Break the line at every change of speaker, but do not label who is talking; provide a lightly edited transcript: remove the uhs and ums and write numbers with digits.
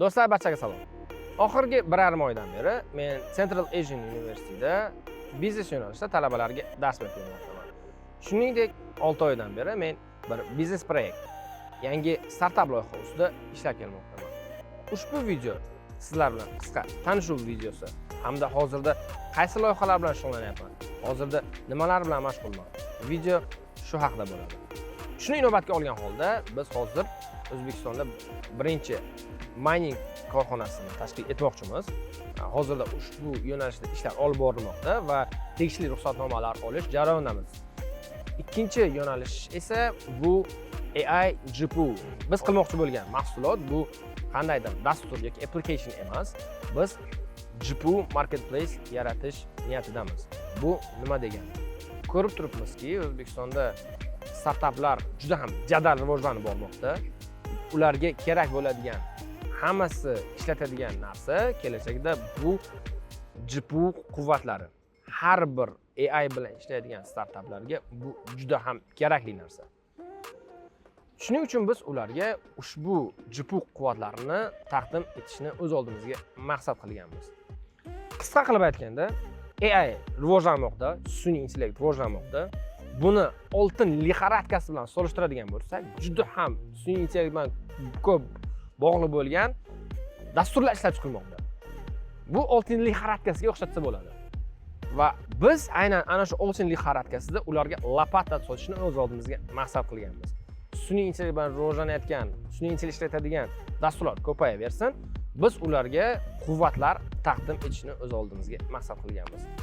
Do'stlar, barchaga salom. Oxirgi 1,5 oydan beri men Central Asian University'da biznes yo'nalishida talabalarga dars berib kelmoqdaman. Shuningdek, 6 oydan beri men bir biznes proyekt, yangi startap loyiha ustida ishlab kelmoqdaman. Ushbu video sizlar bilan qisqa tanishuv videosi hamda hozirda qaysi loyihalar bilan shug'ullanyapman, hozirda nimalar bilan mashg'ulman. Video shu haqida bo'ladi. Shuni inobatga olgan holda biz hozir O'zbekistonda birinchi mining korxonasini tashkil etmoqchimiz. Hozirda ushbu yo'nalishda ishlar olib borilmoqda va tegishli ruxsatnomalar olish jarayonidamiz. Ikkinchi yo'nalish esa bu AI GPU. Biz qilmoqchi bo'lgan mahsulot bu qandaydir dastur yoki application emas. Biz GPU marketplace yaratish niyatidamiz. Bu nima degani? Ko'rib turibmizki, O'zbekistonda startaplar juda ham jadal rivojlanib bormoqda. Ularga kerak bo'ladigan hammasi ishlatadigan narsa kelajakda bu GPU quvvatlari. Har bir AI bilan ishlaydigan startaplarga bu juda ham kerakli narsa. Shuning uchun biz ularga ushbu GPU quvvatlarini taqdim etishni o'z oldimizga maqsad qilganmiz. Qisqa qilib aytganda, AI rivojlanmoqda, sun'iy intellekt rivojlanmoqda. Buni oltin lixoradkasi bilan solishtiradigan bo'lsak, juda ham sun'iy intellekt bilan ko'p bog'liq bo'lgan dasturlar ishlab chiqilmoqda. Bu oltin lixoradkasiga o'xshatsa bo'ladi. Va biz aynan ana shu oltin lixoradkasida ularga lopata sotishni o'z oldimizga maqsad qilganmiz. Sun'iy intellekt bilan rivojlanayotgan, sun'iy intellekt ishlatadigan dasturlar ko'payaversin, biz ularga quvvatlar taqdim etishni o'z oldimizga maqsad qilganmiz.